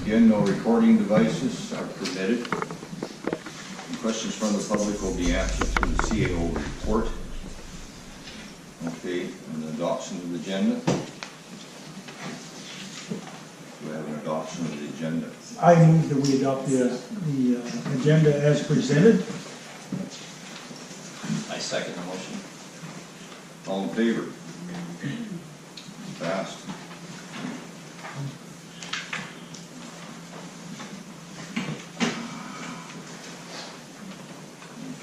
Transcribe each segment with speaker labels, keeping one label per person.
Speaker 1: Again, no recording devices are permitted. Questions from the public will be answered through the CAO report. Okay, and the adoption of the agenda. Do we have an adoption of the agenda?
Speaker 2: I move that we adopt the agenda as presented.
Speaker 3: I second the motion.
Speaker 1: All in favor? Passed.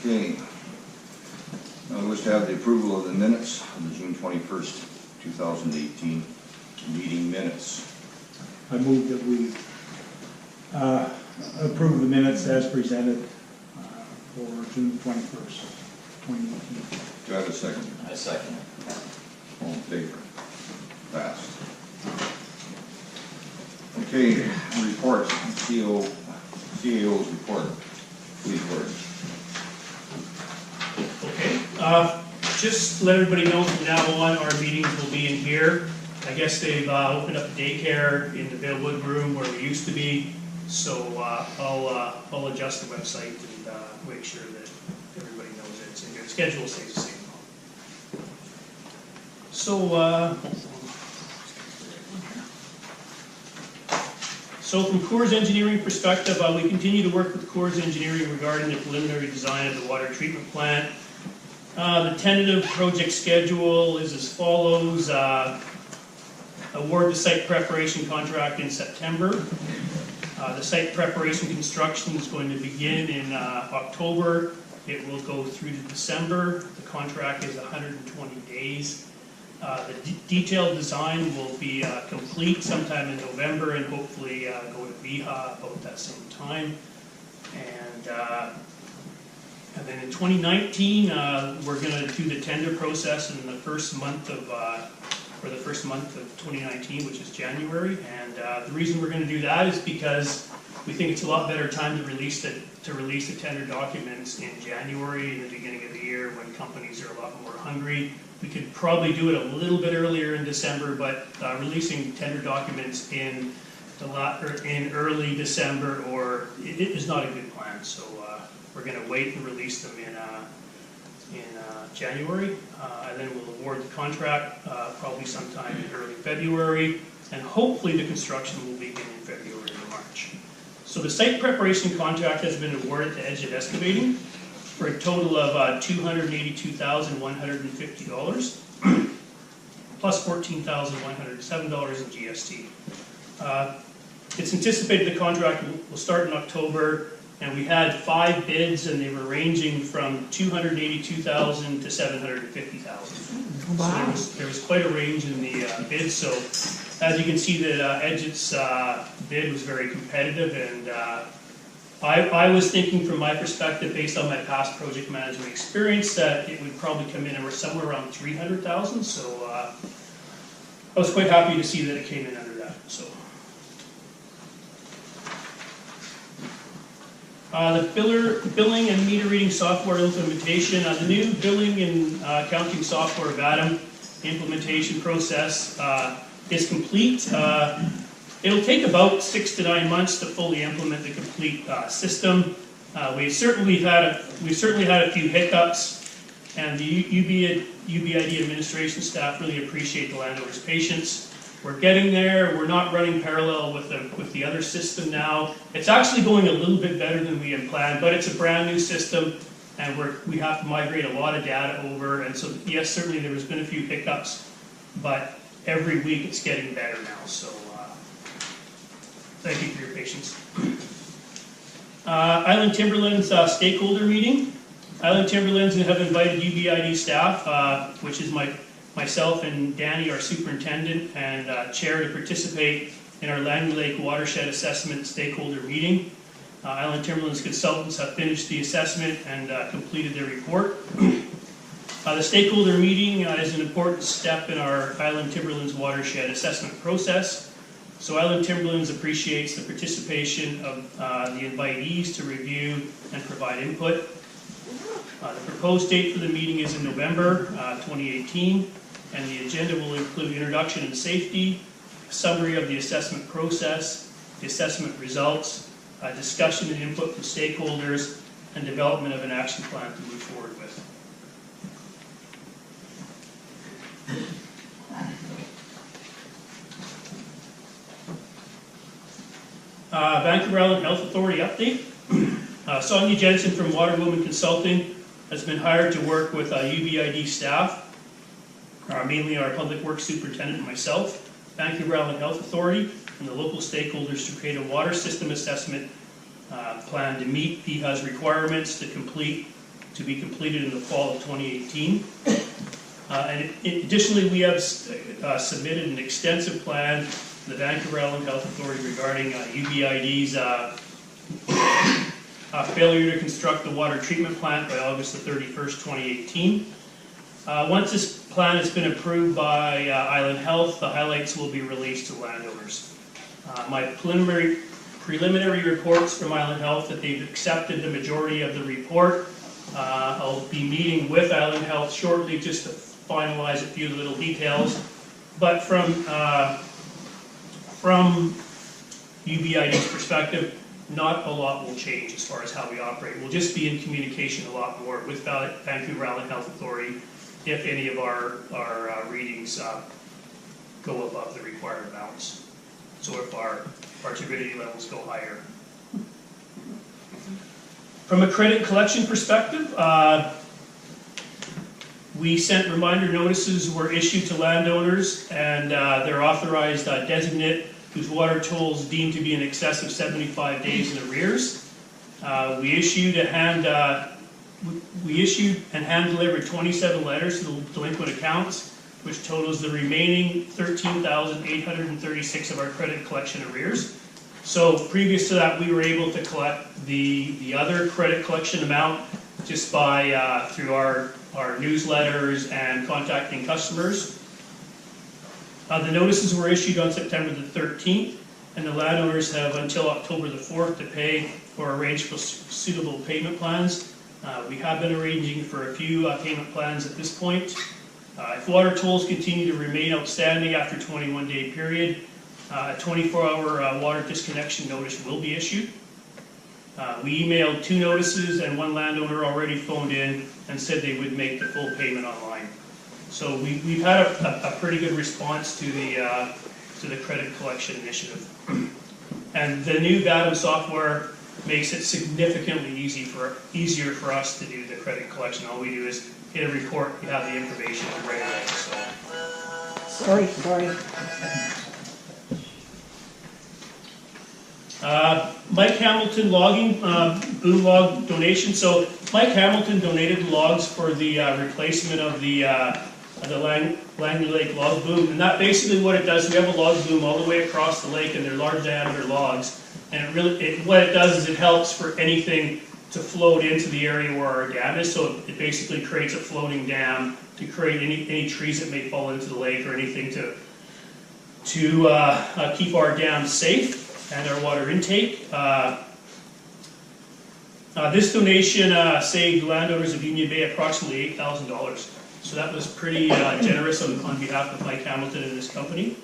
Speaker 1: Okay. I wish to have the approval of the minutes of the June 21st, 2018 meeting minutes.
Speaker 2: I move that we approve the minutes as presented for June 21st, 2018.
Speaker 1: Do I have a second?
Speaker 3: I second.
Speaker 1: All in favor? Passed. Okay, report, CAO's report. Please, Gordon.
Speaker 4: Okay, just let everybody know from now on our meetings will be in here. I guess they've opened up daycare in the Bellwood room where we used to be, so I'll adjust the website and make sure that everybody knows that it's in here. The schedule stays the same. So from Coors Engineering perspective, we continue to work with Coors Engineering regarding the preliminary design of the water treatment plant. The tentative project schedule is as follows. Award the site preparation contract in September. The site preparation construction is going to begin in October. It will go through to December. The contract is 120 days. The detailed design will be complete sometime in November and hopefully go to VIHA about that same time. And then in 2019, we're going to do the tender process in the first month of 2019, which is January. And the reason we're going to do that is because we think it's a lot better time to release the tender documents in January, in the beginning of the year, when companies are a lot more hungry. We could probably do it a little bit earlier in December, but releasing tender documents in early December it is not a good plan. So we're going to wait and release them in January, and then we'll award the contract probably sometime in early February, and hopefully the construction will begin in February or March. So the site preparation contract has been awarded to Edge Excavating for a total of $282,150 plus $14,107 in GST. It's anticipated the contract will start in October, and we had 5 bids, and they were ranging from $282,000 to $750,000. Wow. So there was quite a range in the bids. So as you can see, that Edge's bid was very competitive, and I was thinking from my perspective, based on my past project management experience, that it would probably come in somewhere around $300,000. So I was quite happy to see that it came in under that. So the billing and meter reading software implementation. The new billing and accounting software VADM implementation process is complete. It'll take about 6 to 9 months to fully implement the complete system. We've certainly had a few hiccups, and the UBID administration staff really appreciate the landowner's patience. We're getting there. We're not running parallel with the other system now. It's actually going a little bit better than we had planned, but it's a brand new system, and we have to migrate a lot of data over. And so, yes, certainly there has been a few hiccups, but every week it's getting better now. So thank you for your patience. Island Timberlands stakeholder meeting. Island Timberlands have invited UBID staff, which is myself and Danny, our superintendent and chair, to participate in our Langley Lake Watershed Assessment Stakeholder Meeting. Island Timberlands consultants have finished the assessment and completed their report. The stakeholder meeting is an important step in our Island Timberlands Watershed Assessment process. So Island Timberlands appreciates the participation of the invitees to review and provide input. The proposed date for the meeting is in November 2018, and the agenda will include introduction and safety, a summary of the assessment process, the assessment results, discussion and input from stakeholders, and development of an action plan to move forward with. Vancouver Island Health Authority update. Sonia Jensen from Water Woman Consulting has been hired to work with UBID staff, mainly our Public Works Superintendent and myself, Vancouver Island Health Authority, and the local stakeholders to create a water system assessment plan to meet PHA's requirements to be completed in the fall of 2018. Additionally, we have submitted an extensive plan to the Vancouver Island Health Authority regarding UBID's failure to construct the water treatment plant by August the 31st, 2018. Once this plan has been approved by Island Health, the highlights will be released to landowners. My preliminary reports from Island Health that they've accepted the majority of the report. I'll be meeting with Island Health shortly just to finalize a few little details. But from UBID's perspective, not a lot will change as far as how we operate. We'll just be in communication a lot more with Vancouver Island Health Authority if any of our readings go above the required amounts. So if our turbidity levels go higher. From a credit collection perspective, we sent reminder notices were issued to landowners and their authorized designate whose water tolls deemed to be in excess of 75 days in arrears. We issued and hand-delivered 27 letters to the delinquent accounts, which totals the remaining 13,836 of our credit collection arrears. So previous to that, we were able to collect the other credit collection amount just by through our newsletters and contacting customers. The notices were issued on September the 13th, and the landowners have until October the 4th to pay or arrange for suitable payment plans. We have been arranging for a few payment plans at this point. If water tolls continue to remain outstanding after a 21-day period, a 24-hour water disconnection notice will be issued. We emailed 2 notices, and one landowner already phoned in and said they would make the full payment online. So we've had a pretty good response to the credit collection initiative. And the new VADM software makes it significantly easier for us to do the credit collection. All we do is hit a report, you have the information right away. So.
Speaker 3: Sorry.
Speaker 4: Mike Hamilton logging, boom log donation. So Mike Hamilton donated logs for the replacement of the Langley Lake log boom. And that basically what it does, we have a log boom all the way across the lake, and they're large diameter logs. And what it does is it helps for anything to float into the area where our dam is. So it basically creates a floating dam to create any trees that may fall into the lake or anything to keep our dam safe and our water intake. This donation saved landowners of Union Bay approximately $8,000. So that was pretty generous on behalf of Mike Hamilton and his company.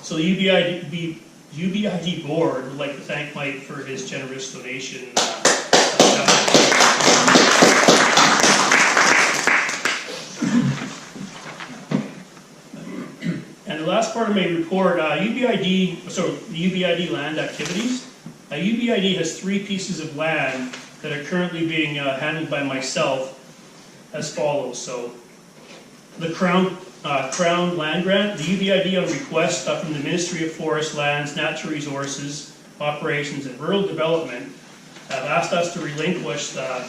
Speaker 4: So the UBID board would like to thank Mike for his generous donation. And the last part of my report, the UBID land activities. UBID has 3 pieces of land that are currently being handled by myself as follows. So the Crown Land Grant, the UBID on request from the Ministry of Forest, Lands, Natural Resources, Operations and Rural Development have asked us to relinquish the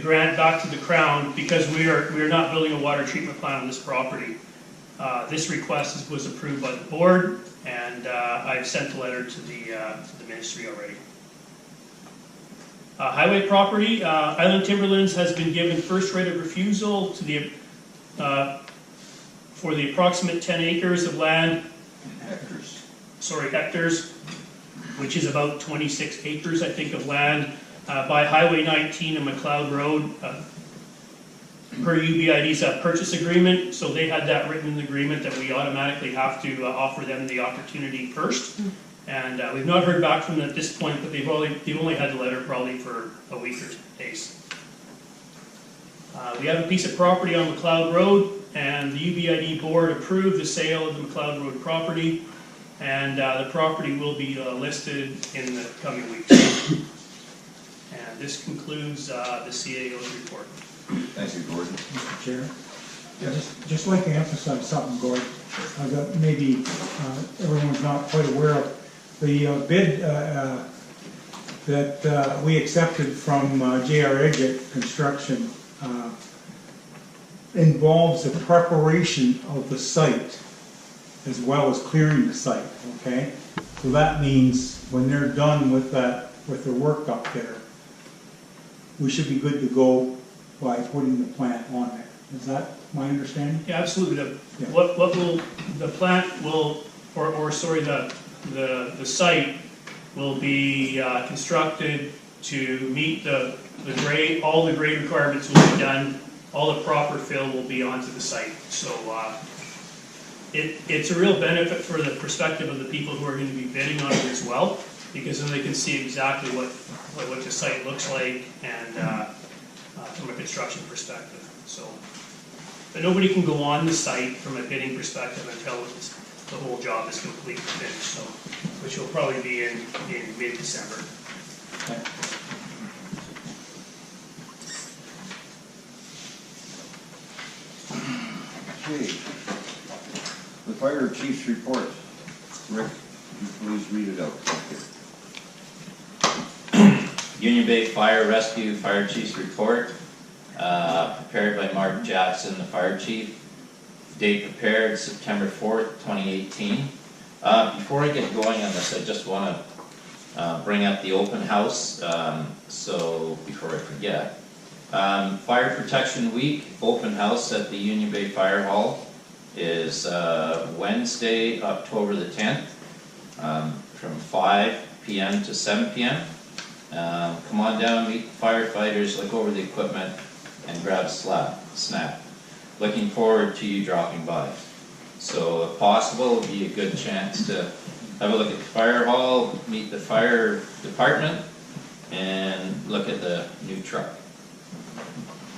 Speaker 4: grant back to the Crown because we are not building a water treatment plant on this property. This request was approved by the board, and I've sent a letter to the ministry already. Highway property, Island Timberlands has been given first right of refusal to for the approximate 10 acres of land, hectares, which is about 26 acres, I think, of land by Highway 19 and McLeod Road per UBID's purchase agreement. So they had that written in the agreement that we automatically have to offer them the opportunity first. And we've not heard back from them at this point, but they've only had the letter probably for a week or 2 days. We have a piece of property on McLeod Road, and the UBID board approved the sale of the McLeod Road property, and the property will be listed in the coming weeks. And this concludes the CAO's report.
Speaker 1: Thank you, Gordon.
Speaker 2: Mr. Chair.
Speaker 1: Yes.
Speaker 2: Just like to emphasize something, Gord, that maybe everyone's not quite aware of. The bid that we accepted from J.R. Edgett Construction involves the preparation of the site as well as clearing the site, okay? So that means when they're done with that, with their work up there, we should be good to go by putting the plant on there. Is that my understanding?
Speaker 4: Yeah, absolutely.
Speaker 2: Yeah.
Speaker 4: What will, the plant will, or sorry, the site will be constructed to meet the grade, all the grade requirements will be done, all the proper fill will be onto the site. So it's a real benefit for the perspective of the people who are going to be bidding on it as well, because then they can see exactly what the site looks like and from a construction perspective. So, but nobody can go on the site from a bidding perspective until the whole job is complete and finished, so, which will probably be in mid-December.
Speaker 2: Okay.
Speaker 1: Okay. The fire chief's report. Rick, would you please read it out?
Speaker 3: Union Bay Fire Rescue Fire Chief's report, prepared by Mark Jackson, the fire chief. Date prepared September 4th, 2018. Before I get going on this, I just want to bring up the open house, so before I forget. Fire Protection Week open house at the Union Bay Fire Hall is Wednesday, October the 10th, from 5 p.m. to 7 p.m. Come on down, meet the firefighters, look over the equipment, and grab a snack. Looking forward to you dropping by. So if possible, it'll be a good chance to have a look at the fire hall, meet the fire department, and look at the new truck.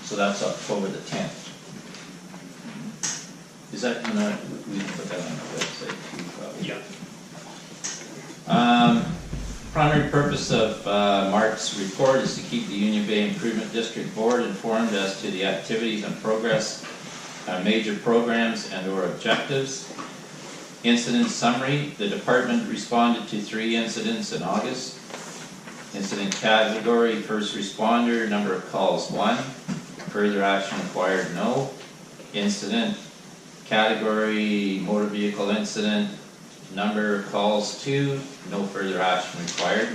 Speaker 3: So that's October the 10th. Is that gonna, we can put that on the website too, probably.
Speaker 4: Yeah.
Speaker 3: Primary purpose of Mark's report is to keep the Union Bay Improvement District Board informed as to the activities and progress on major programs and or objectives. Incident summary, the department responded to 3 incidents in August. Incident category, first responder, number of calls 1, further action required no. Incident category, motor vehicle incident, number of calls 2, no further action required.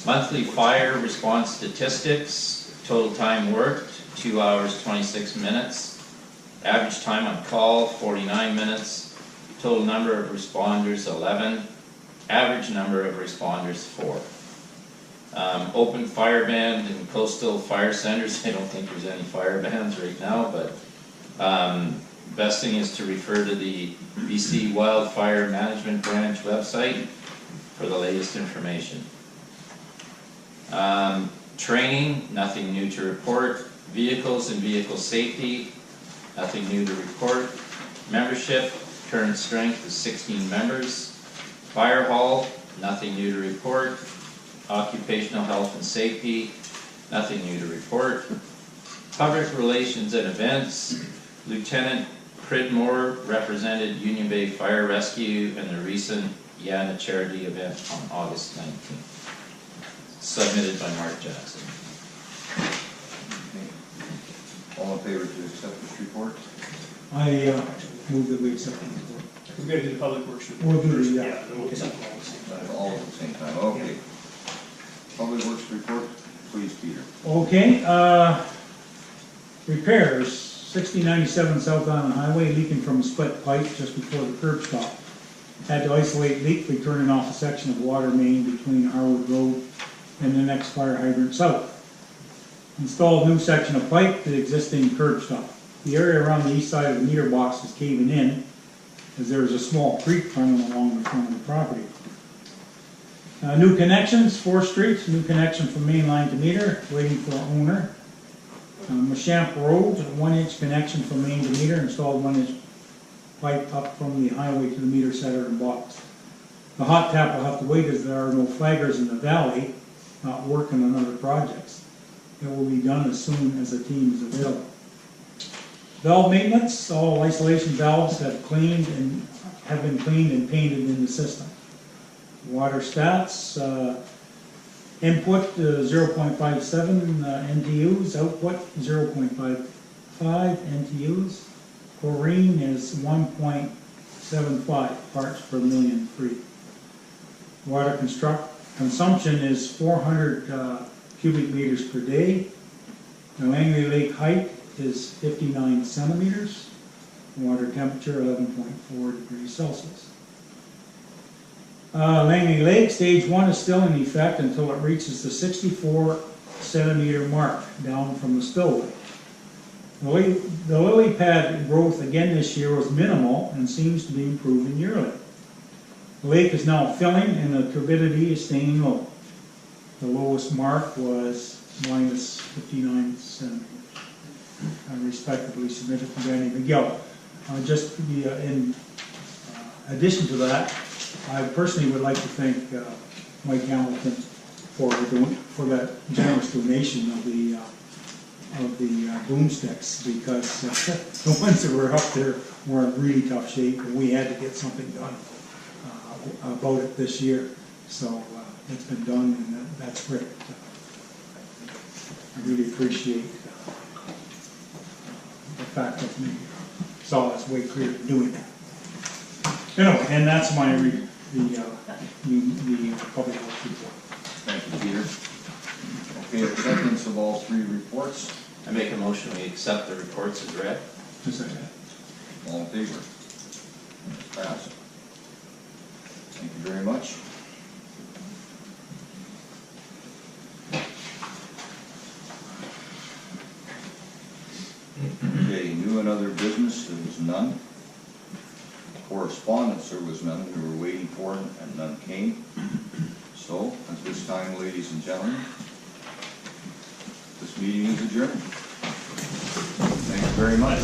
Speaker 3: Monthly fire response statistics, total time worked, 2 hours 26 minutes. Average time on call, 49 minutes. Total number of responders, 11. Average number of responders, 4. Open fire band in coastal fire centers. I don't think there's any fire bands right now, but best thing is to refer to the BC Wildfire Management Branch website for the latest information. Training, nothing new to report. Vehicles and vehicle safety, nothing new to report. Membership, current strength is 16 members. Fire hall, nothing new to report. Occupational health and safety, nothing new to report. Public relations and events, Lieutenant Pridmore represented Union Bay Fire Rescue in the recent Yana charity event on August 19th. Submitted by Mark Jackson.
Speaker 1: Okay. All in favor to accept this report?
Speaker 2: I move that we accept the report.
Speaker 4: We're going to do the public works report
Speaker 2: We'll do
Speaker 4: first.
Speaker 2: the,
Speaker 4: Yeah, then we'll accept them all at the same time.
Speaker 1: All at the same time, okay. Public Works report, please, Peter.
Speaker 2: Okay, repairs, 6097 South Island Highway, leaking from a split pipe just before the curb stop. Had to isolate leak by turning off a section of water main between Harwood Road and the next fire hydrant south. Installed new section of pipe to the existing curb stop. The area around the east side of the meter box is caving in as there is a small creek running along the front of the property. New connections, 4th Street, new connection from main line to meter, waiting for owner. Machamp Road, 1-inch connection from main to meter, installed 1-inch pipe up from the highway to the meter setter and box. The hot tap will have to wait as there are no flaggers in the valley, not working on other projects. It will be done as soon as the team is available. Valve maintenance, all isolation valves have been cleaned and painted in the system. Water stats, input 0.57 NTUs, output 0.55 NTUs. Chlorine is 1.75 parts per million free. Water consumption is 400 cubic meters per day. The Langley Lake height is 59 centimeters. Water temperature 11.4 degrees Celsius. Langley Lake, stage 1 is still in effect until it reaches the 64 centimeter mark down from the spillway. The lily pad growth again this year was minimal and seems to be improving yearly. The lake is now filling and the turbidity is staying low. The lowest mark was minus 59 centimeters. Respectively submitted from Danny Miguel. Just to be in addition to that, I personally would like to thank Mike Hamilton for that generous donation of the boomsticks, because the ones that were up there were in really tough shape, and we had to get something done about it this year. So it's been done, and that's great. I really appreciate the fact that we saw us way clear to doing that. Anyway, and that's my the public health report.
Speaker 1: Thank you, Peter. Okay, acceptance of all 3 reports.
Speaker 3: I make a motion we accept the reports as read.
Speaker 2: Just like that.
Speaker 1: All in favor? Pass. Thank you very much. Okay, new and other business, there was none. Correspondence, there was none. We were waiting for it and none came. So, at this time, ladies and gentlemen, this meeting is adjourned. Thank you very much.